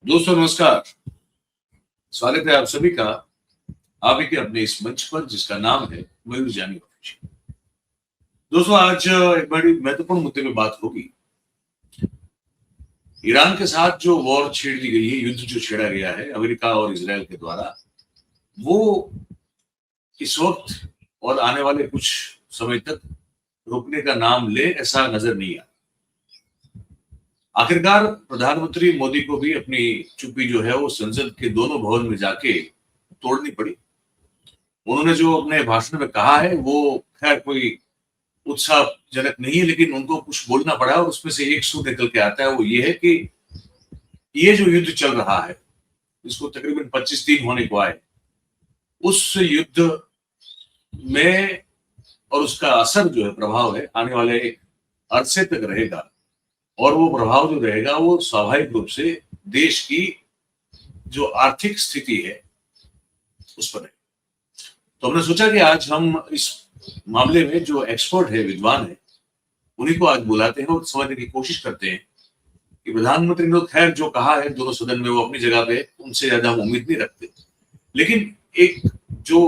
दोस्तों नमस्कार। स्वागत है आप सभी का आप ही के अपने इस मंच पर जिसका नाम है मयूर जानी ऑफिशियल। दोस्तों आज एक बड़ी महत्वपूर्ण मुद्दे पे बात होगी। ईरान के साथ जो वॉर छेड़ दी गई है, युद्ध जो छेड़ा गया है अमेरिका और इसराइल के द्वारा, वो इस वक्त और आने वाले कुछ समय तक रुकने का नाम ले ऐसा नजर नहीं आता। आखिरकार प्रधानमंत्री मोदी को भी अपनी चुप्पी जो है वो संसद के दोनों भवन में जाके तोड़नी पड़ी। उन्होंने जो अपने भाषण में कहा है वो खैर कोई उत्साहजनक नहीं है, लेकिन उनको कुछ बोलना पड़ा और उसमें से एक सूत्र निकल के आता है, वो ये है कि ये जो युद्ध चल रहा है, इसको तकरीबन 25 दिन होने को आए, उस युद्ध में और उसका असर जो है, प्रभाव है, आने वाले अरसे तक रहेगा। और वो प्रभाव जो रहेगा वो स्वाभाविक रूप से देश की जो आर्थिक स्थिति है उस पर है। तो हमने सोचा कि आज हम इस मामले में जो एक्सपर्ट है, विद्वान है, उन्हीं को आज बुलाते हैं और समझने की कोशिश करते हैं कि प्रधानमंत्री ने खैर जो कहा है दोनों सदन में, वो अपनी जगह पे उनसे ज्यादा हम उम्मीद नहीं रखते, लेकिन एक जो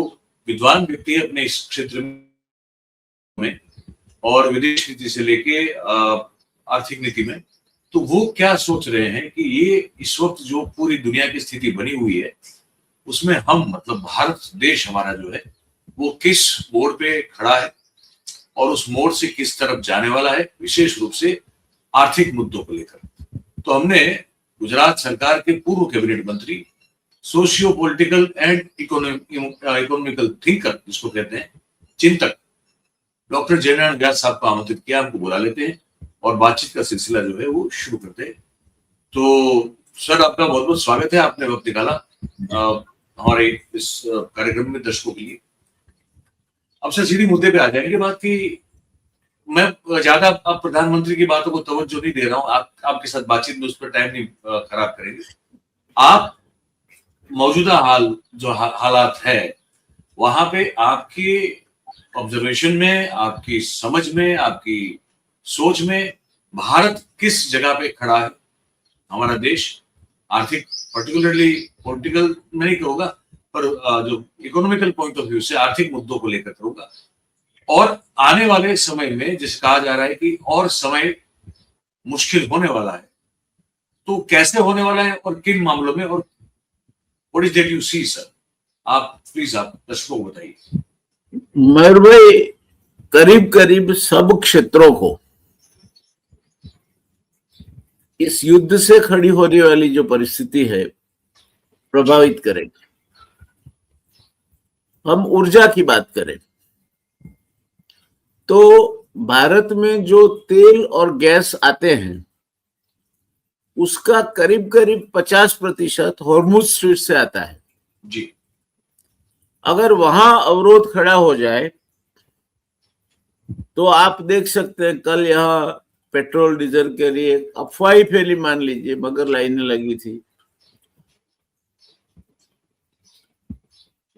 विद्वान व्यक्ति है अपने इस क्षेत्र में और विदेश नीति से लेके आर्थिक नीति में, तो वो क्या सोच रहे हैं कि ये इस वक्त जो पूरी दुनिया की स्थिति बनी हुई है उसमें हम, मतलब भारत देश हमारा जो है, वो किस मोड़ पे खड़ा है और उस मोड़ से किस तरफ जाने वाला है, विशेष रूप से आर्थिक मुद्दों को लेकर। तो हमने गुजरात सरकार के पूर्व कैबिनेट मंत्री, socio political and economical thinker जिसको कहते हैं, चिंतक डॉक्टर जयनारायण व्यास साहब को आमंत्रित किया। हमको बुला लेते हैं और बातचीत का सिलसिला जो है वो शुरू करते हैं। तो सर, आपका बहुत बहुत स्वागत है, आपने वक्त निकाला हमारे इस कार्यक्रम में दर्शकों के लिए। अब से सीधी मुद्दे पे आ जाएंगे बात की। मैं ज्यादा अब प्रधानमंत्री की बातों को तवज्जो नहीं दे रहा हूँ, आपके साथ बातचीत में उस पर टाइम नहीं खराब करेंगे। आप मौजूदा हालात है वहां पे आपकी ऑब्जर्वेशन में, आपकी समझ में, आपकी सोच में भारत किस जगह पे खड़ा है, हमारा देश आर्थिक, पर्टिकुलरली पॉलिटिकल में नहीं कहूंगा, पर जो इकोनॉमिकल पॉइंट ऑफ व्यू से आर्थिक मुद्दों को लेकर करूंगा, और आने वाले समय में जिसे कहा जा रहा है कि और समय मुश्किल होने वाला है, तो कैसे होने वाला है और किन मामलों में, और what is that you see sir? आप प्लीज आप दर्शकों को बताइए। मयूर भाई, करीब करीब सब क्षेत्रों को इस युद्ध से खड़ी होने वाली जो परिस्थिति है प्रभावित करेगी। हम ऊर्जा की बात करें तो भारत में जो तेल और गैस आते हैं उसका करीब करीब 50% हॉर्मुज स्ट्रेट से आता है जी। अगर वहां अवरोध खड़ा हो जाए तो आप देख सकते हैं, कल यहाँ पेट्रोल डीजल के लिए अफवाही फैली मान लीजिए, मगर लाइनें लगी थी।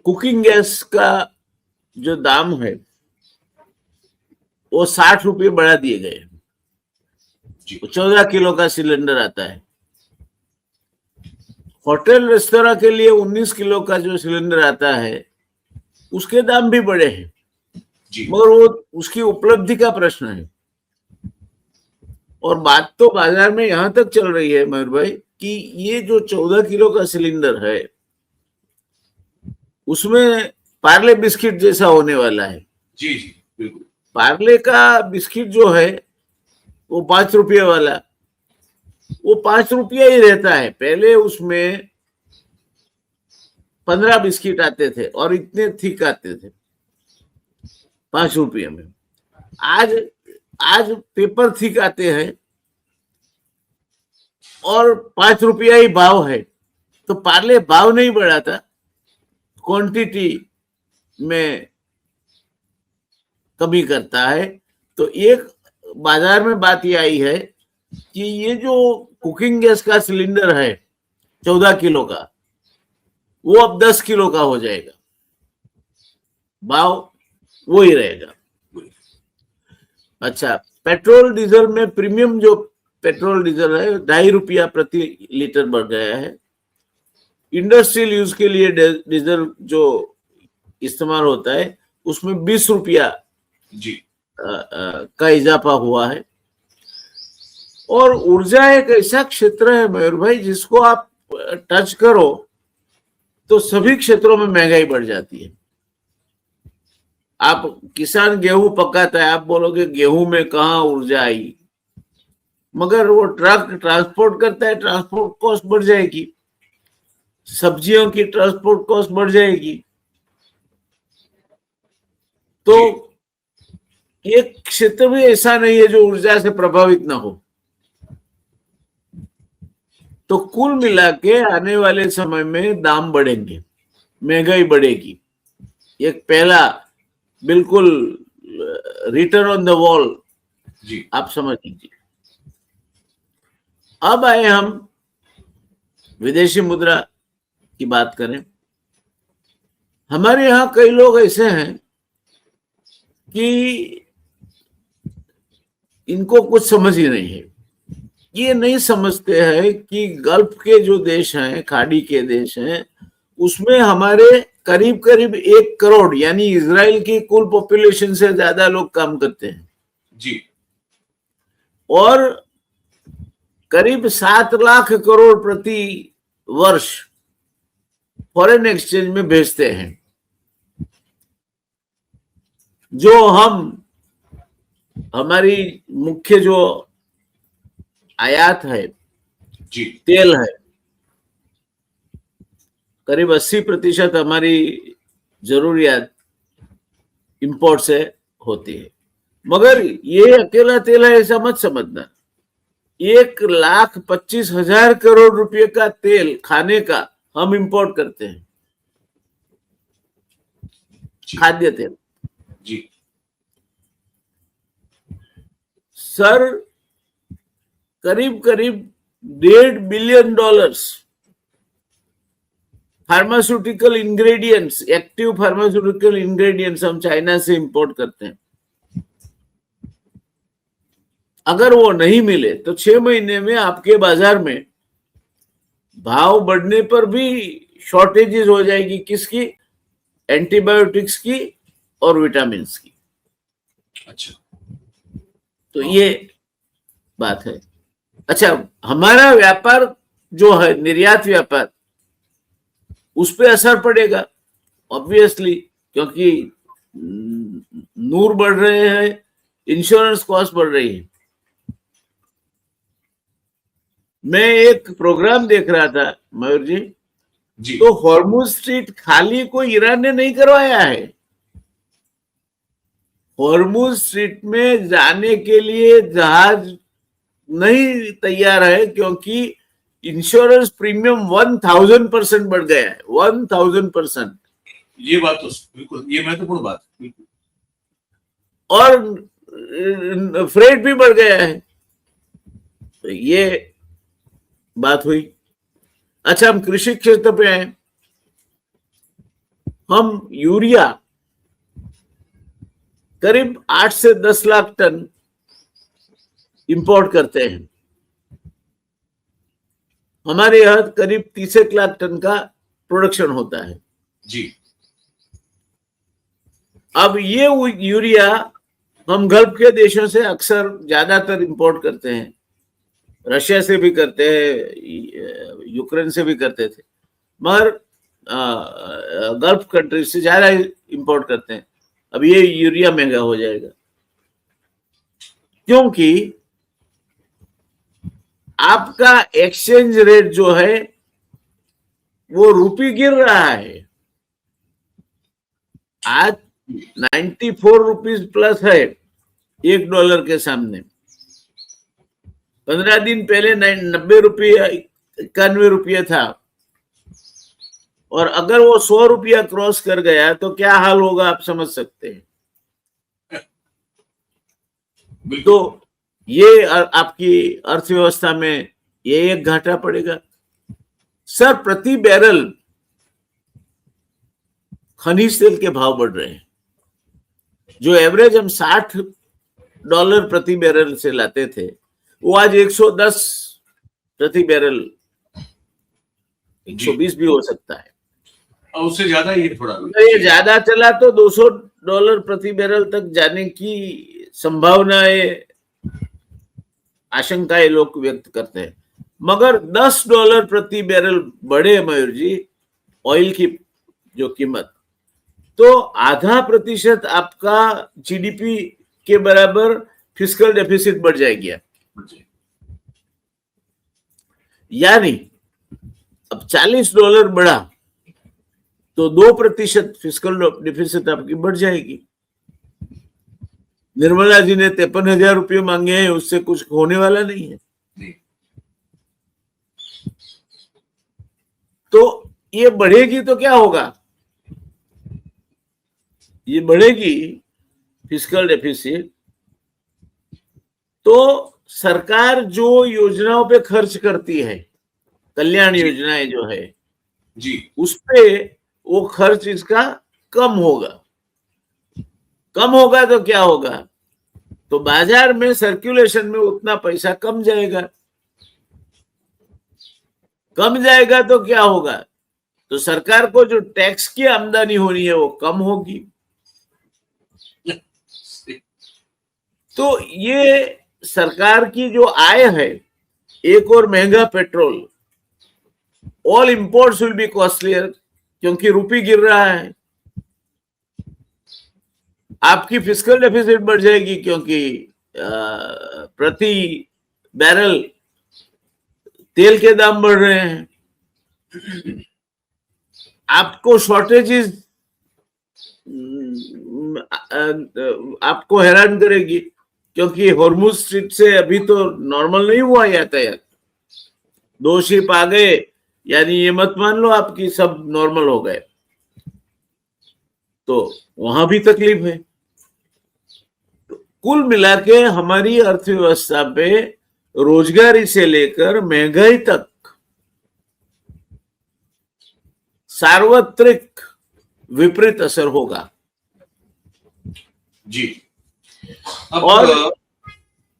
कुकिंग गैस का जो दाम है वो 60 रुपये बढ़ा दिए गए। 14 किलो का सिलेंडर आता है। होटल रेस्तोरां के लिए 19 किलो का जो सिलेंडर आता है उसके दाम भी बढ़े हैं, मगर वो उसकी उपलब्धि का प्रश्न है। और बात तो बाजार में यहां तक चल रही है मयूर भाई कि ये जो 14 किलो का सिलेंडर है उसमें पार्ले बिस्किट जैसा होने वाला है। जी जी बिल्कुल। पार्ले का बिस्किट जो है वो 5 रुपये वाला, वो 5 रुपया ही रहता है। पहले उसमें 15 बिस्किट आते थे और इतने थिक आते थे 5 रुपये में। आज पेपर थिक आते हैं और 5 रुपया ही भाव है। तो पार्ले भाव नहीं बढ़ाता, क्वांटिटी में कमी करता है। तो एक बाजार में बात ये आई है कि ये जो कुकिंग गैस का सिलेंडर है 14 किलो का, वो अब 10 किलो का हो जाएगा, भाव वो ही रहेगा। अच्छा, पेट्रोल डीजल में प्रीमियम जो पेट्रोल डीजल है 2.5 रुपया प्रति लीटर बढ़ गया है। इंडस्ट्रियल यूज के लिए डीजल जो इस्तेमाल होता है उसमें 20 रुपया जी का इजाफा हुआ है। और ऊर्जा एक ऐसा क्षेत्र है मयूर भाई जिसको आप टच करो तो सभी क्षेत्रों में महंगाई बढ़ जाती है। आप किसान गेहूं पकाता है, आप बोलोगे गेहूं में कहाँ ऊर्जा आई, मगर वो ट्रक ट्रांसपोर्ट करता है, ट्रांसपोर्ट कॉस्ट बढ़ जाएगी, सब्जियों की ट्रांसपोर्ट कॉस्ट बढ़ जाएगी। तो एक क्षेत्र भी ऐसा नहीं है जो ऊर्जा से प्रभावित ना हो। तो कुल मिला के आने वाले समय में दाम बढ़ेंगे, महंगाई बढ़ेगी। एक पहला बिल्कुल रिटर्न ऑन द वॉल जी आप समझ लीजिए। अब आए हम विदेशी मुद्रा की बात करें। हमारे यहाँ कई लोग ऐसे हैं कि इनको कुछ समझ ही नहीं है। ये नहीं समझते हैं कि गल्फ के जो देश हैं, खाड़ी के देश हैं, उसमें हमारे करीब करीब 1 करोड़ यानी इजराइल की कुल पॉपुलेशन से ज्यादा लोग काम करते हैं जी और करीब 7 लाख करोड़ प्रति वर्ष फॉरेन एक्सचेंज में भेजते हैं। जो हमारी मुख्य जो आयात है जी तेल है, करीब 80% हमारी जरूरियात इंपोर्ट से होती है। मगर ये अकेला तेल है ऐसा मत समझना। 1,25,000 करोड़ रुपए का तेल खाने का हम इंपोर्ट करते हैं, जी खाद्य तेल। जी सर करीब करीब $1.5 billion pharmaceutical ingredients, active pharmaceutical ingredients हम चाइना से इंपोर्ट करते हैं। अगर वो नहीं मिले तो 6 महीने में आपके बाजार में भाव बढ़ने पर भी शॉर्टेजेस हो जाएगी। किसकी? एंटीबायोटिक्स की और विटामिन की। अच्छा तो ये बात है। अच्छा, हमारा व्यापार जो है निर्यात व्यापार, उस पर असर पड़ेगा ऑब्वियसली, क्योंकि नूर बढ़ रहे हैं, इंश्योरेंस कॉस्ट बढ़ रही है। मैं एक प्रोग्राम देख रहा था मयूर जी, जी तो हॉर्मुज स्ट्रीट खाली कोई ईरान ने नहीं करवाया है। हॉर्मुज स्ट्रीट में जाने के लिए जहाज नहीं तैयार है क्योंकि इंश्योरेंस प्रीमियम 1000% बढ़ गया है। 1000%। ये बात तो बिल्कुल, ये महत्वपूर्ण बात है बिल्कुल। और फ्रेट भी बढ़ गया है। तो ये बात हुई। अच्छा, हम कृषि क्षेत्र पे आए। हम यूरिया करीब 8 से 10 लाख टन इंपोर्ट करते हैं। हमारे यहां करीब 30 लाख टन का प्रोडक्शन होता है जी। अब ये यूरिया हम गल्फ के देशों से अक्सर ज्यादातर इंपोर्ट करते हैं। रशिया से भी करते हैं, यूक्रेन से भी करते थे, मगर गल्फ कंट्री से ज्यादा इंपोर्ट करते हैं। अब ये यूरिया महंगा हो जाएगा क्योंकि आपका एक्सचेंज रेट जो है वो रुपी गिर रहा है। आज 94 रुपीज प्लस है $1 के सामने। 15 दिन पहले 90 रुपये 91 रुपये था। और अगर वो 100 रुपया क्रॉस कर गया तो क्या हाल होगा आप समझ सकते हैं। तो ये आपकी अर्थव्यवस्था में ये एक घाटा पड़ेगा। सर, प्रति बैरल खनिज तेल के भाव बढ़ रहे हैं। जो एवरेज हम $60 प्रति बैरल से लाते थे, वो आज 110 प्रति बैरल, 120 भी हो सकता है, और उससे ज्यादा ये थोड़ा अगर ये ज्यादा चला तो $200 प्रति बैरल तक जाने की संभावनाएं, आशंकाएं लोग व्यक्त करते हैं। मगर $10 प्रति बैरल बढ़े मयूर जी ऑयल की जो कीमत, तो 0.5% आपका जीडीपी के बराबर फिस्कल डेफिसिट बढ़ जाएगी। यानी अब $40 बढ़ा तो 2% फिस्कल डेफिसिट आपकी बढ़ जाएगी। निर्मला जी ने 53,000 रुपये मांगे हैं, उससे कुछ होने वाला नहीं है। तो ये बढ़ेगी तो क्या होगा, ये बढ़ेगी फिस्कल डेफिसिट, तो सरकार जो योजनाओं पे खर्च करती है, कल्याण योजनाएं जो है जी, उस पे वो खर्च इसका कम होगा। कम होगा तो क्या होगा, तो बाजार में सर्कुलेशन में उतना पैसा कम जाएगा। कम जाएगा तो क्या होगा, तो सरकार को जो टैक्स की आमदनी होनी है वो कम होगी। तो ये सरकार की जो आय है, एक और महंगा petrol, all imports will be costlier क्योंकि रुपये गिर रहा है। आपकी फिस्कल डेफिसिट बढ़ जाएगी क्योंकि प्रति बैरल तेल के दाम बढ़ रहे हैं। आपको शॉर्टेजेस आपको हैरान करेगी क्योंकि हॉर्मुज स्ट्रीट से अभी तो नॉर्मल नहीं हुआ यातायात। 2 शिप आ गए, यानी ये मत मान लो आपकी सब नॉर्मल हो गए, तो वहां भी तकलीफ है। तो कुल मिला के हमारी अर्थव्यवस्था पे रोजगारी से लेकर महंगाई तक सार्वत्रिक विपरीत असर होगा। जी। अब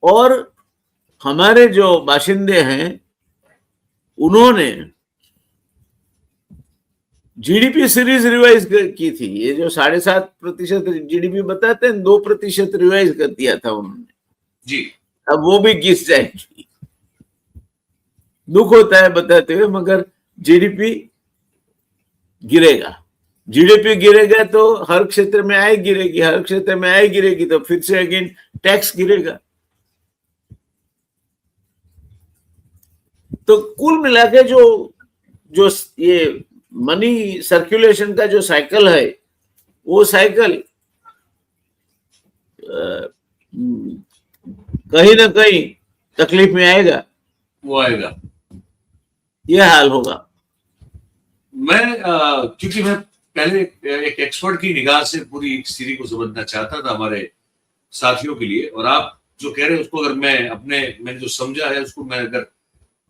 और हमारे जो बाशिंदे हैं उन्होंने जीडीपी सीरीज रिवाइज की थी। ये जो 7.5% जीडीपी बताते हैं, 2% रिवाइज कर दिया था उन्होंने जी। अब वो भी गिस जाएगी। दुख होता है बताते हुए, मगर जीडीपी गिरेगा। जीडीपी गिरेगा तो हर क्षेत्र में आय गिरेगी, हर क्षेत्र में आय गिरेगी तो फिर से अगेन टैक्स गिरेगा। तो कुल मिला के जो ये मनी सर्कुलेशन का जो साइकिल है, वो साइकिल कहीं ना कहीं तकलीफ में आएगा, वो आएगा, यह हाल होगा। क्योंकि मैं पहले एक एक्सपर्ट की निगाह से पूरी स्थिति को समझना चाहता था हमारे साथियों के लिए, और आप जो कह रहे हैं उसको अगर मैंने जो समझा है उसको मैं अगर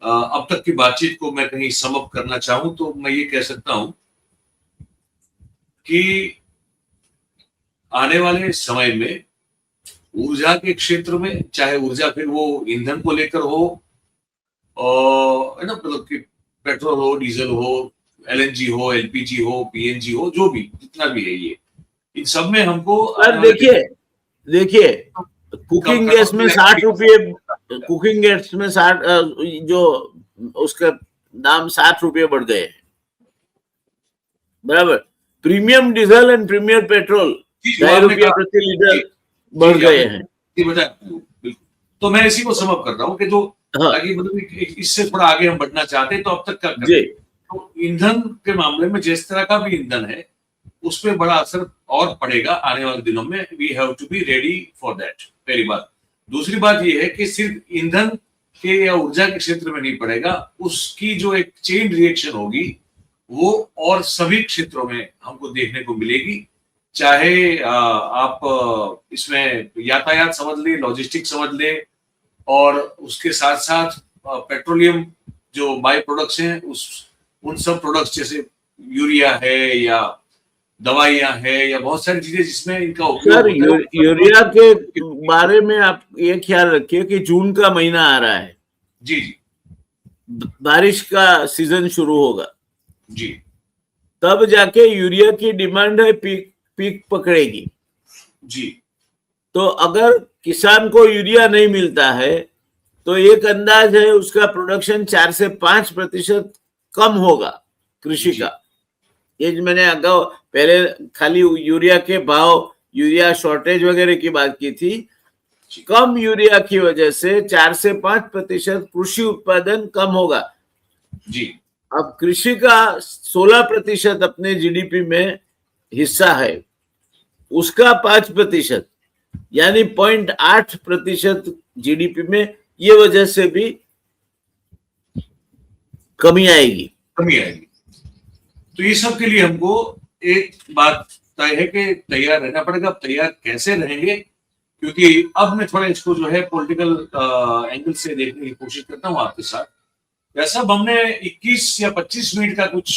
अब तक की बातचीत को मैं कहीं सम अप करना चाहूं तो मैं ये कह सकता हूं कि आने वाले समय में ऊर्जा के क्षेत्र में, चाहे ऊर्जा फिर वो ईंधन को लेकर हो, और ना मतलब कि पेट्रोल हो, डीजल हो, एलएनजी हो, एलपीजी हो, पीएनजी हो, जो भी जितना भी है, ये इन सब में हमको देखिए कुकिंग गैस में 60 रुपये, कुकिंग गैस में 60 जो उसका दाम 60 रुपये बढ़ गए हैं, बराबर। Premium diesel and premium petrol 2 रुपये प्रति लीटर बढ़ गए हैं। तो मैं इसी को समझ कर रहा हूँ कि जो ताकि मतलब इससे थोड़ा आगे हम बढ़ना चाहते हैं, तो अब तक क्या करें, तो ईंधन के मामले में जिस तरह का भी ईंधन है उस पर बड़ा असर और पड़ेगा आने वाले दिनों में। We have to be ready for that, पहली बात। दूसरी बात यह है कि सिर्फ ईंधन के या ऊर्जा के क्षेत्र में नहीं पड़ेगा, उसकी जो एक चेन रिएक्शन होगी वो और सभी क्षेत्रों में हमको देखने को मिलेगी। चाहे आप इसमें यातायात समझ ले, लॉजिस्टिक समझ ले, और उसके साथ साथ पेट्रोलियम जो बाई प्रोडक्ट्स हैं उन सब प्रोडक्ट्स जैसे यूरिया है या दवाइयां है या बहुत सारी चीजें जिसमें इनका सर उपयोग होता है। यूरिया के बारे में आप ये ख्याल रखिए कि जून का महीना आ रहा है, जी जी बारिश का सीजन शुरू होगा, जी तब जाके यूरिया की डिमांड है पीक पीक पकड़ेगी। जी तो अगर किसान को यूरिया नहीं मिलता है तो एक अंदाज है उसका प्रोडक्शन 4 से 5% कम होगा कृषि जी। का। ये जो मैंने अगाउ पहले खाली यूरिया के भाव, यूरिया शॉर्टेज वगैरह की बात की थी। कम यूरिया की वजह से 4 से 5% कृषि उत्पादन कम होगा। जी अब कृषि का 16% अपने जीडीपी में हिस्सा है, उसका 5% यानी 0.8% जीडीपी में ये वजह से भी कमी आएगी। कमी आएगी। तो ये सब के लिए हमको एक बात तय है कि तैयार रहना पड़ेगा। अब तैयार कैसे रहेंगे, क्योंकि अब मैं थोड़ा इसको जो है पॉलिटिकल एंगल से देखने की कोशिश करता हूँ आपके साथ। वैसा हमने 21 या 25 मिनट का कुछ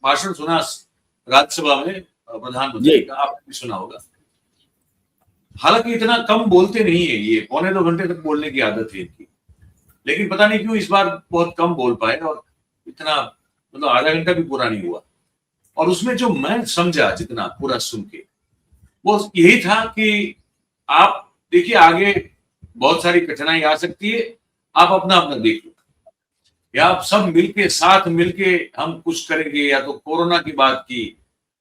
भाषण सुना राज्यसभा में प्रधानमंत्री का, आपने सुना होगा। हालांकि इतना कम बोलते नहीं है, ये 1.25 घंटे तक बोलने की आदत है इनकी, लेकिन पता नहीं क्यों इस बार बहुत कम बोल पाए और इतना मतलब आधा घंटा भी पूरा नहीं हुआ। और उसमें जो मैं समझा जितना पूरा सुन के, वो यही था कि आप देखिए आगे बहुत सारी कठिनाई आ सकती है, आप अपना अपना देख लो, या आप सब मिलके साथ मिलके हम कुछ करेंगे, या तो कोरोना की बात की।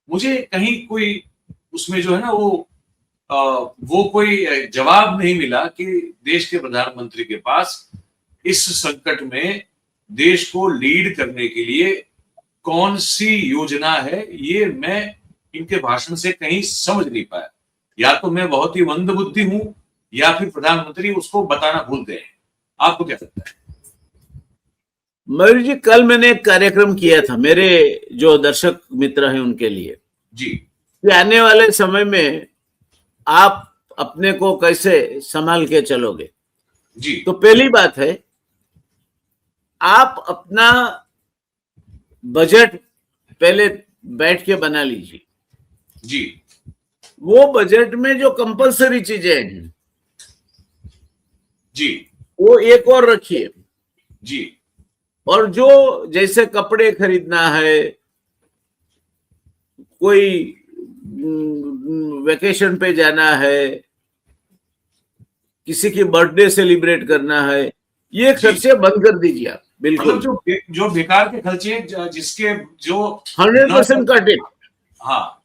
मुझे कहीं कोई उसमें जो है ना वो कोई जवाब नहीं मिला कि देश के प्रधानमंत्री के पास इस संकट में देश को लीड करने के लिए कौन सी योजना है। ये मैं इनके भाषण से कहीं समझ नहीं पाया। या तो मैं बहुत ही मंदबुद्धि हूं, या फिर प्रधानमंत्री उसको बताना भूल गए हैं। आपको क्या लगता है? मयूर जी, कल मैंने एक कार्यक्रम किया था मेरे जो दर्शक मित्र हैं उनके लिए जी कि आने वाले समय में आप अपने को कैसे संभाल के चलोगे। जी तो पहली बात है, आप अपना बजट पहले बैठ के बना लीजिए। जी वो बजट में जो कंपलसरी चीजें हैं जी वो एक और रखिए, जी और जो जैसे कपड़े खरीदना है, कोई वेकेशन पे जाना है, किसी की बर्थडे सेलिब्रेट करना है, ये खर्चे बंद कर दीजिए आप। बिल्कुल मतलब जो बेकार के खर्चे जिसके जो 100% कट इट। हाँ,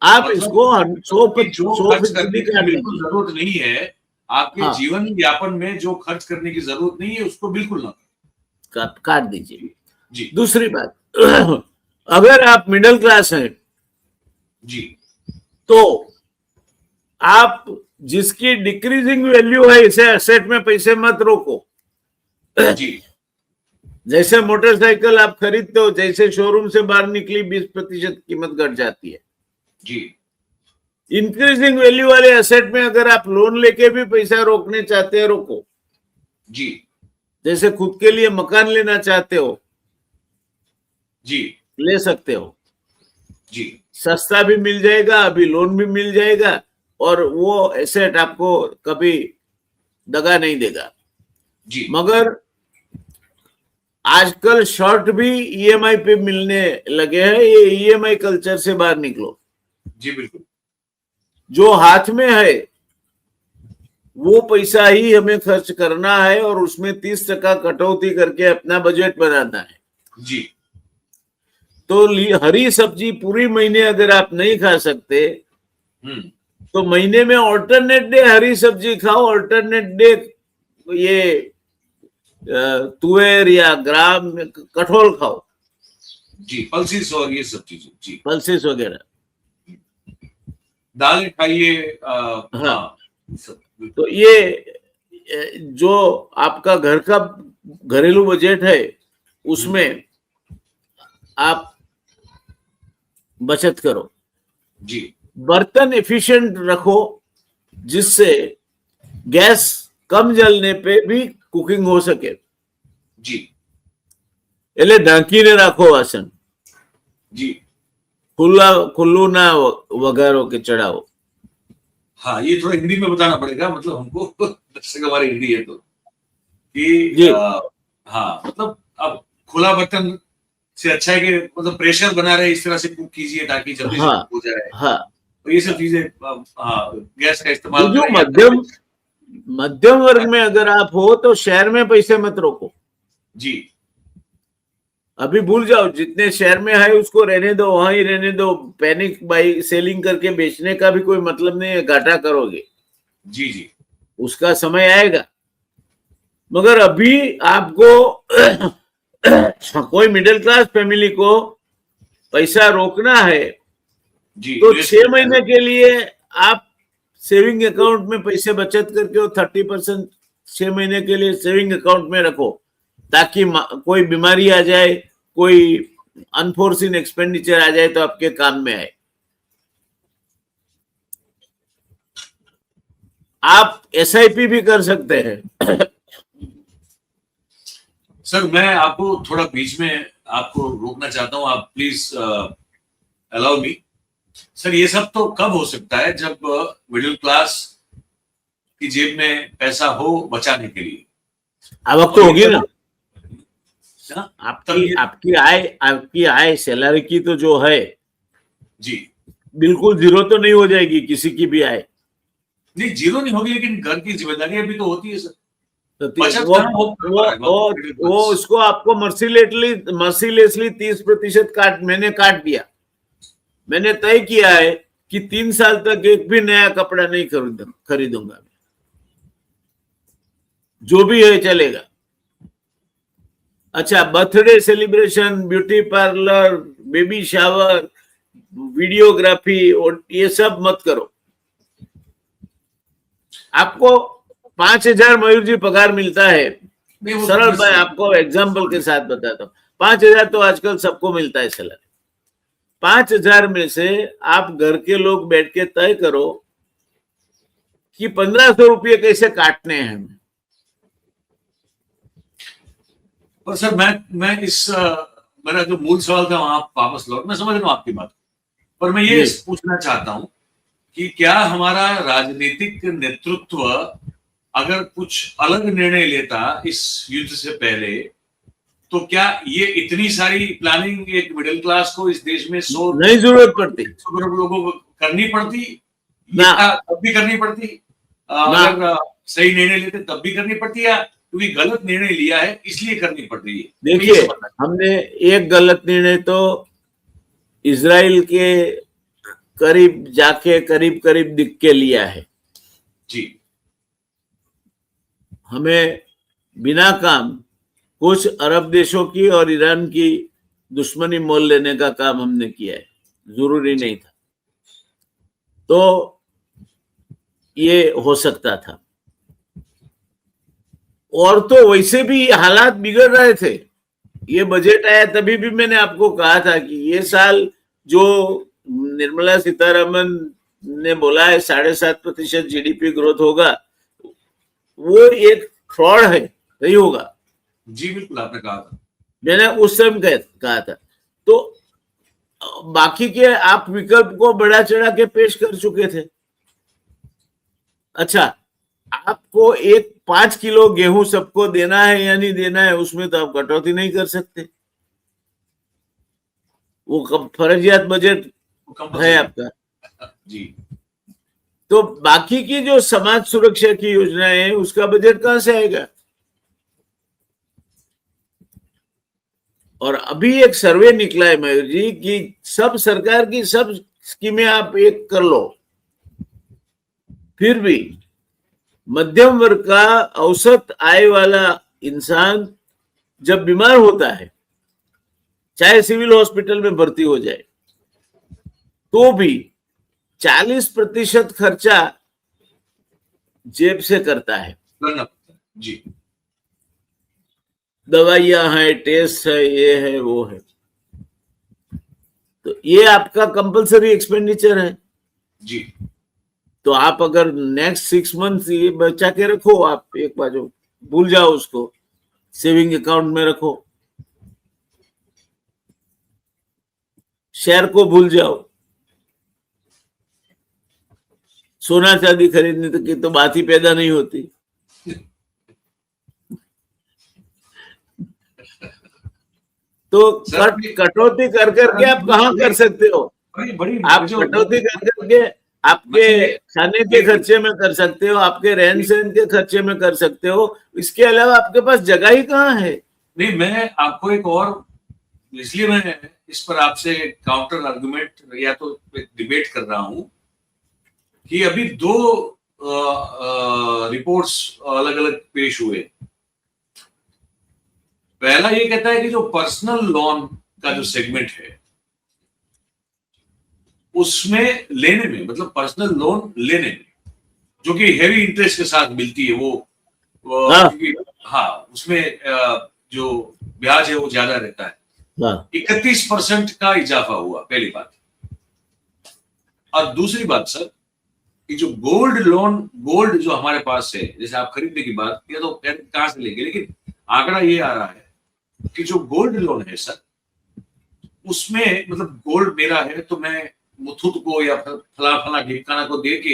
आप मतलब इसको 100 खर्च करने की काट बिल्कुल दीजिए। जरूरत नहीं है, आपके हाँ, जीवन यापन में जो खर्च करने की जरूरत नहीं है उसको बिल्कुल ना काट दीजिए। जी दूसरी बात, अगर आप मिडिल क्लास हैं जी तो आप जिसकी डिक्रीजिंग वैल्यू है इसे एसेट में पैसे मत रोको। जी जैसे मोटरसाइकिल आप खरीदते हो, जैसे शोरूम से बाहर निकली 20% कीमत घट जाती है। जी इंक्रीजिंग वैल्यू वाले एसेट में अगर आप लोन लेके भी पैसा रोकने चाहते हैं, रोको। जी जैसे खुद के लिए मकान लेना चाहते हो, जी ले सकते हो, जी सस्ता भी मिल जाएगा, अभी लोन भी मिल जाएगा, और वो एसेट आपको कभी दगा नहीं देगा। जी मगर आजकल शॉर्ट भी ईएमआई पे मिलने लगे हैं। ये ईएमआई कल्चर से बाहर निकलो। जी बिल्कुल जो हाथ में है वो पैसा ही हमें खर्च करना है, और उसमें 30% कटौती करके अपना बजट बनाना है। जी तो हरी सब्जी पूरी महीने अगर आप नहीं खा सकते तो महीने में ऑल्टरनेट डे हरी सब्जी खाओ, ऑल्टरनेट डे ये तुअर या ग्राम कठोल खाओ, जी पल्सेस और ये सब चीजें जी पल्सेस वगैरह, दालें खाइए। हाँ। सब तो ये जो आपका घर का घरेलू बजट है उसमें आप बचत करो। जी बर्तन एफिशिएंट रखो जिससे गैस कम जलने पे भी कुकिंग हो सके। जी એટલે ઢાંકીને રાખો વાસણ। जी खुल्लू ना वगारो के चढ़ाओ। हाँ, ये थोड़ा हिंदी में बताना पड़ेगा, मतलब हमको दर्शक हमारी हिंदी है तो कि जी हाँ, मतलब अब खुला बर्तन से अच्छा है कि मतलब प्रेशर बना रहे, इस तरह से कुक कीजिए ताकि जल्दी से हाँ कुक हो जाए। हाँ। तो ये सब चीजें हाँ, गैस का ये इस्तेमाल जो करें या मध्यम वर्ग में अगर आप हो तो शहर में पैसे मत रोको। जी अभी भूल जाओ, जितने शहर में है उसको रहने दो, वहां ही रहने दो। पैनिक बाई सेलिंग करके बेचने का भी कोई मतलब नहीं है, घाटा करोगे। जी जी उसका समय आएगा। मगर अभी आपको कोई मिडिल क्लास फैमिली को पैसा रोकना है जी तो इन्वेस्ट 6 महीने के लिए आप सेविंग अकाउंट में पैसे बचत करके 30% 6 महीने के लिए सेविंग अकाउंट में रखो, ताकि कोई बीमारी आ जाए, कोई अनफोर्सिन एक्सपेंडिचर आ जाए तो आपके काम में आए। आप एसआईपी भी कर सकते हैं। सर, मैं आपको थोड़ा बीच में आपको रोकना चाहता हूं, आप प्लीज अलाउ मी। सर, ये सब तो कब हो सकता है जब मिडिल क्लास की जेब में पैसा हो बचाने के लिए। आवक तो होगी ना। हाँ, आपकी आय सैलरी की तो जो है जी बिल्कुल जीरो तो नहीं हो जाएगी किसी की भी आय। नहीं, जीरो नहीं होगी, लेकिन घर की जिम्मेदारियां भी तो होती है सर। तो बचत वो कहाँ हो वो पा रहा है वो मिडिल वो क्लास। उसको आपको मर्सीलेसली 30% मैंने काट दिया। मैंने तय किया है कि 3 साल तक एक भी नया कपड़ा नहीं खरीदूंगा। जो भी है चलेगा। अच्छा, birthday celebration, beauty parlour, baby shower, videography और ये सब मत करो। आपको 5,000 मयूर जी पगार मिलता है। नहीं, वो सरल, मैं सही है। आपको एग्जाम्पल के साथ बताता हूँ। 5,000 तो आजकल सबको मिलता है सैलरी। 5,000 में से आप घर के लोग बैठ के तय करो कि 1,500 रुपये कैसे काटने हैं हमें। पर सर, मैं इस मेरा जो मूल सवाल था वहां वापस लौट, मैं समझ रहा हूँ आपकी बात, पर मैं ये पूछना चाहता हूँ कि क्या हमारा राजनीतिक नेतृत्व अगर कुछ अलग निर्णय लेता इस युद्ध से पहले, तो क्या ये इतनी सारी प्लानिंग एक मिडिल क्लास को इस देश में 100 नहीं जरूरत पड़ती करोड़ लोगों को करनी पड़ती, ना या तब भी करनी पड़ती? ना। अगर सही निर्णय लेते तब भी करनी पड़ती, या क्योंकि गलत निर्णय लिया है इसलिए करनी पड़ रही है? देखिए, हमने एक गलत निर्णय तो इजराइल के करीब जाके करीब करीब दिख के लिया है। जी हमें बिना काम कुछ अरब देशों की और ईरान की दुश्मनी मोल लेने का काम हमने किया है। जरूरी नहीं था, तो ये हो सकता था। और तो वैसे भी हालात बिगड़ रहे थे। ये बजट आया तभी भी मैंने आपको कहा था कि ये साल जो निर्मला सीतारमन ने बोला है 7.5% जीडीपी ग्रोथ होगा, वो एक फ्रॉड है, नहीं होगा। जी बिल्कुल, आपने कहा था। मैंने उस समय कहा था। तो बाकी के आप विकल्प को बढ़ा चढ़ा के पेश कर चुके थे। अच्छा, आपको 5 किलो गेहूं सबको देना है या नहीं देना है, उसमें तो आप कटौती नहीं कर सकते। वो फर्जियात बजट है आपका। जी तो बाकी की जो समाज सुरक्षा की योजनाएं हैं उसका बजट कहां से आएगा? और अभी एक सर्वे निकला है मयूर जी कि सब सरकार की सब स्कीमें आप एक कर लो, फिर भी मध्यम वर्ग का औसत आय वाला इंसान जब बीमार होता है, चाहे सिविल हॉस्पिटल में भर्ती हो जाए, तो भी 40% खर्चा जेब से करता है। करना पड़ता है। जी दवाइयां हैं, टेस्ट है, ये है, वो है। तो ये आपका कंपलसरी एक्सपेंडिचर है। जी तो आप अगर नेक्स्ट 6 मंथ ये बचा के रखो, आप एक बार जो भूल जाओ उसको, सेविंग अकाउंट में रखो। शेयर को भूल जाओ, सोना चांदी खरीदने की तो बात ही पैदा नहीं होती। तो कटौती कर करके आप कहाँ कर सकते हो? आप कटौती कर करके आपके खाने के खर्चे में कर सकते हो, आपके रहन सहन के खर्चे में कर सकते हो, इसके अलावा आपके पास जगह ही कहाँ है? नहीं, मैं आपको एक और, इसलिए मैं इस पर आपसे काउंटर आर्गुमेंट या तो डिबेट कर रहा हूं कि अभी दो रिपोर्ट्स अलग अलग पेश हुए। पहला ये कहता है कि जो पर्सनल लोन का जो सेगमेंट है उसमें लेने में, मतलब पर्सनल लोन लेने में जो कि हेवी इंटरेस्ट के साथ मिलती है, वो क्योंकि हाँ उसमें जो ब्याज है वो ज्यादा रहता है, 31% का इजाफा हुआ, पहली बात। और दूसरी बात सर, कि जो गोल्ड जो हमारे पास है, जैसे आप खरीदने की बात किया तो कहां से लेंगे, लेकिन आंकड़ा ये आ रहा है कि जो गोल्ड लोन है सर, उसमें मतलब गोल्ड मेरा है तो मैं मुथूट को या फला ढिमकाना को दे के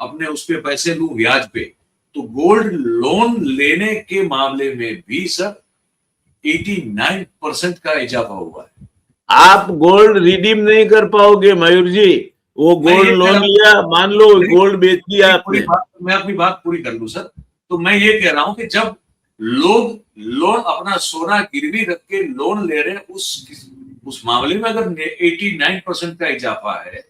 अपने उस पे पैसे लूं ब्याज पे, तो गोल्ड लोन लेने के मामले में भी सर 89% का इजाफा हुआ है। आप गोल्ड रिडीम नहीं कर पाओगे मयूर जी, वो गोल्ड लोन लिया, मान लो गोल्ड बेच दिया आपने। मैं अपनी बात पूरी कर लूं सर, तो मैं ये कह रहा हूं कि जब लोग लोन अपना सोना गिरवी रख के लोन ले रहे हैं, उस मामले में अगर 89% का इजाफा है,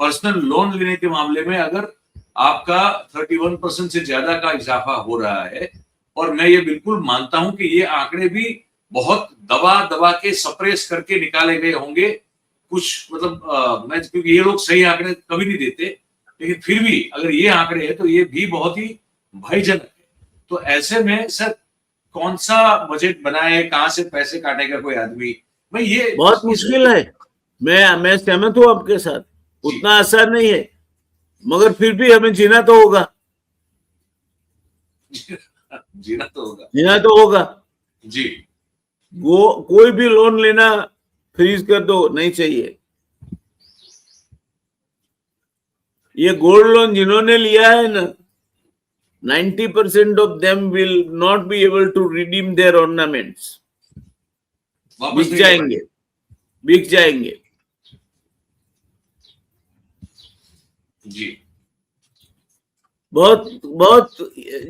पर्सनल लोन लेने के मामले में अगर आपका 31% से ज्यादा का इजाफा हो रहा है, और मैं ये बिल्कुल मानता हूं कि ये आंकड़े भी बहुत दबा के सप्रेस करके निकाले गए होंगे कुछ, मतलब मैं, क्योंकि ये लोग सही आंकड़े कभी नहीं देते, लेकिन फिर भी अगर ये आंकड़े हैं तो ये भी बहुत ही भयजनक है। तो ऐसे में सर कौन सा बजट बनाए, कहां से पैसे काटेगा कोई आदमी, भाई ये बहुत मुश्किल है। मैं सहमत हूं आपके साथ, उतना आसान नहीं है, मगर फिर भी हमें जीना तो होगा। जीना तो होगा जी। वो कोई भी लोन लेना फ्रीज कर दो, नहीं चाहिए। ये गोल्ड लोन जिन्होंने लिया है ना, 90% of them will not be able to redeem their ornaments. बिक जाएंगे जी। बहुत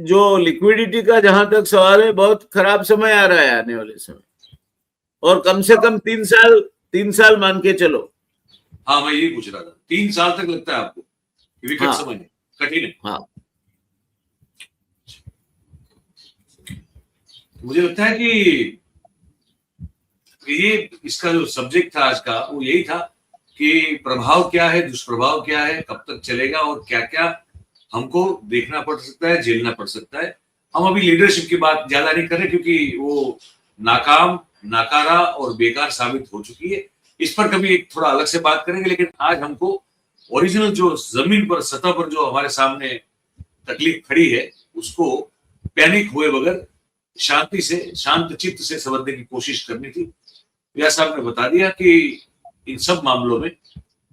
जो लिक्विडिटी का जहां तक सवाल है, बहुत खराब समय आ रहा है आने वाले समय, और कम से कम 3 साल मान के चलो। हाँ, मैं यही पूछ रहा था, 3 साल तक लगता है आपको? विकट समय है, कठिन है। हाँ, मुझे लगता है कि ये इसका जो सब्जेक्ट था आज का, वो यही था कि प्रभाव क्या है, दुष्प्रभाव क्या है, कब तक चलेगा, और क्या क्या हमको देखना पड़ सकता है, झेलना पड़ सकता है। हम अभी लीडरशिप की बात ज्यादा नहीं कर रहे, क्योंकि वो नाकाम, नाकारा और बेकार साबित हो चुकी है। इस पर कभी एक थोड़ा अलग से बात करेंगे, लेकिन आज हमको ओरिजिनल जो जमीन पर, सतह पर जो हमारे सामने तकलीफ खड़ी है, उसको पैनिक हुए बगैर शांति से, शांत चित्त से समझने की कोशिश करनी थी। व्यास साहब ने बता दिया कि इन सब मामलों में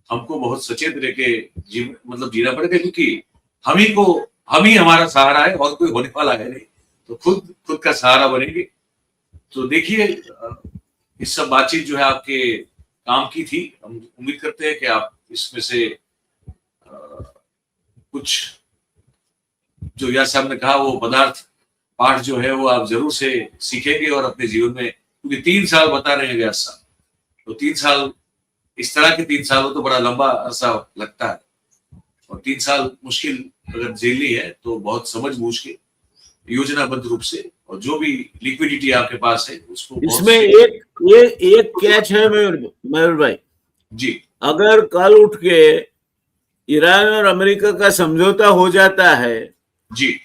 हमको बहुत सचेत रह के जीना पड़ेगा, क्योंकि हम ही हमारा सहारा है, और कोई होने वाला है नहीं, तो खुद का सहारा बनेंगे। तो देखिए, इस सब बातचीत जो है आपके काम की थी। हम उम्मीद करते हैं कि आप इसमें से कुछ जो व्यास साहब ने कहा, वो पदार्थ पाठ जो है वो आप जरूर से सीखेंगे, और अपने जीवन में, क्योंकि 3 साल बता रहे हैं व्यास साहब, तो 3 साल, इस तरह के 3 साल हो तो बड़ा लंबा अरसा लगता है, और 3 साल मुश्किल अगर झेलनी है तो बहुत समझ बूझ के, योजनाबद्ध रूप से, और जो भी लिक्विडिटी आपके पास है उसको। इसमें एक कैच है मयूर भाई जी। अगर कल उठ के ईरान और अमेरिका का समझौता हो जाता है जी,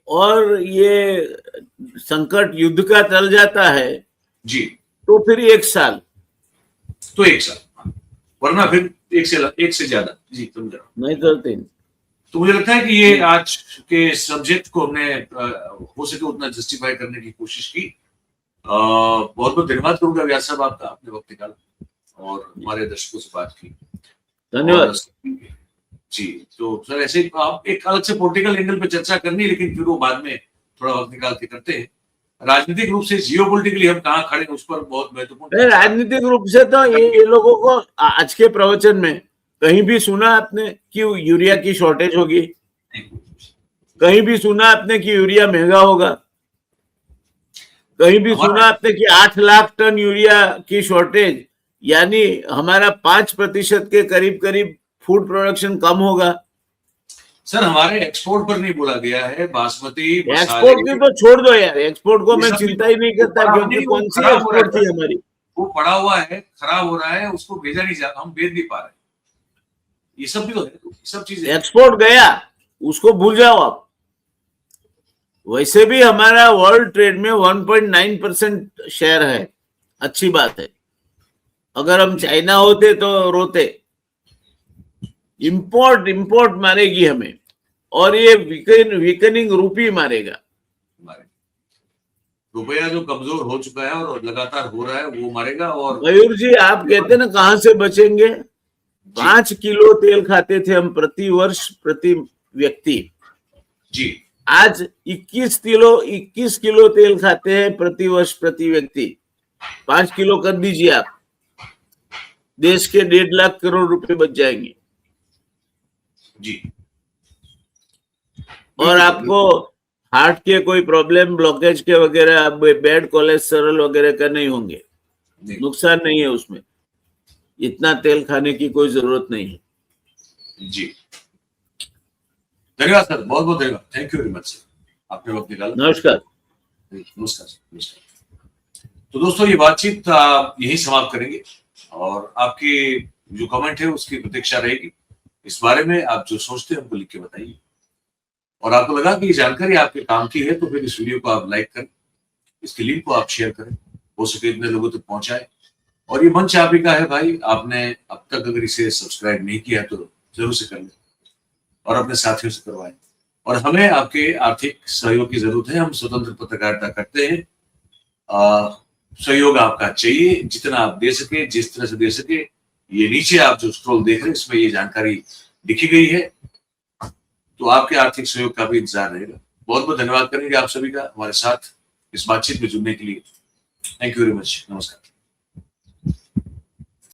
और ये संकट युद्ध का टल जाता है जी, तो फिर 1 साल, वरना फिर एक से ज्यादा। जी, समझ नहीं तो 3। तो मुझे लगता है कि ये आज के सब्जेक्ट को हमने हो सके उतना जस्टिफाई करने की कोशिश की। बहुत बहुत धन्यवाद करूंगा व्यास साहब आपका, आपने वक्त निकाला। और हमारे दर्शकों से बात की। धन्यवाद। जी, तो सर ऐसे ही आप एक अलग से पॉलिटिकल एंगल पे चर्चा करनी है, लेकिन फिर वो बाद में थोड़ा वक्त निकाल के करते हैं। राजनीतिक रूप से जियोपॉलिटिकली हम कहाँ खड़े हैं उस पर बहुत महत्वपूर्ण। राजनीतिक रूप से तो ये लोगों को आज के प्रवचन में कहीं भी सुना आपने कि यूरिया की शॉर्टेज होगी? कहीं भी सुना आपने कि यूरिया महंगा होगा? कहीं भी सुना आपने कि 8 लाख टन यूरिया की शॉर्टेज, यानी हमारा 5% के करीब करीब फूड प्रोडक्शन कम होगा? सर हमारे एक्सपोर्ट पर नहीं बोला गया है। बासमती एक्सपोर्ट की तो छोड़ दो यार, एक्सपोर्ट को मैं चिंता ही नहीं करता, क्योंकि कौन सी एक्सपोर्ट थी हमारी? वो पड़ा हुआ है, खराब हो रहा है, उसको भेजा नहीं जाता, हम भेज नहीं पा रहे। ये सब भी तो है, सब चीजें। एक्सपोर्ट गया, उसको भूल जाओ आप। वैसे भी हमारा वर्ल्ड ट्रेड में 1.9% शेयर है, अच्छी बात है। अगर हम चाइना होते तो रोते। इंपोर्ट मारेगी हमें, और ये वीकनिंग रूपी मारेगा। रुपया जो कमजोर हो चुका है और लगातार हो रहा है वो मारेगा। और मयूर जी, आप कहते ना कहां से बचेंगे? 5 किलो तेल खाते थे हम प्रति वर्ष प्रति व्यक्ति जी। आज 21 किलो तेल खाते हैं प्रति वर्ष प्रति व्यक्ति। 5 किलो कर दीजिए आप, देश के 1.5 लाख करोड़ रुपए बच जाएंगे। जी। और आपको हार्ट के कोई प्रॉब्लम, ब्लॉकेज के वगैरह, बैड कोलेस्टेरॉल वगैरह का नहीं होंगे, नुकसान नहीं है उसमें। इतना तेल खाने की कोई जरूरत नहीं है। जी, धन्यवाद सर, बहुत बहुत धन्यवाद। Thank you very much sir, आपने वक्त निकाला। नमस्कार। नमस्कार नमस्कार। तो दोस्तों ये बातचीत यही समाप्त करेंगे, और आपके जो कमेंट है उसकी प्रतीक्षा रहेगी। इस बारे में आप जो सोचते हैं हमको लिख के बताइए, और आपको लगा कि ये जानकारी आपके काम की है तो फिर इस वीडियो को आप लाइक करें, इसके लिंक को आप शेयर करें, हो सके इतने लोगों तक पहुंचाएं। और ये मंच आप ही का है भाई, आपने अब तक अगर इसे सब्सक्राइब नहीं किया तो जरूर से कर लें और अपने साथियों से करवाएं। और हमें आपके आर्थिक सहयोग की जरूरत है, हम स्वतंत्र पत्रकारिता करते हैं। सहयोग आपका चाहिए, जितना आप दे सके, जिस तरह से दे सके। ये नीचे आप जो स्क्रॉल देख रहे हैं इसमें ये जानकारी लिखी गई है, तो आपके आर्थिक सहयोग का भी इंतजार रहेगा। बहुत बहुत धन्यवाद करेंगे आप सभी का हमारे साथ इस बातचीत में जुड़ने के लिए। Thank you very much. नमस्कार।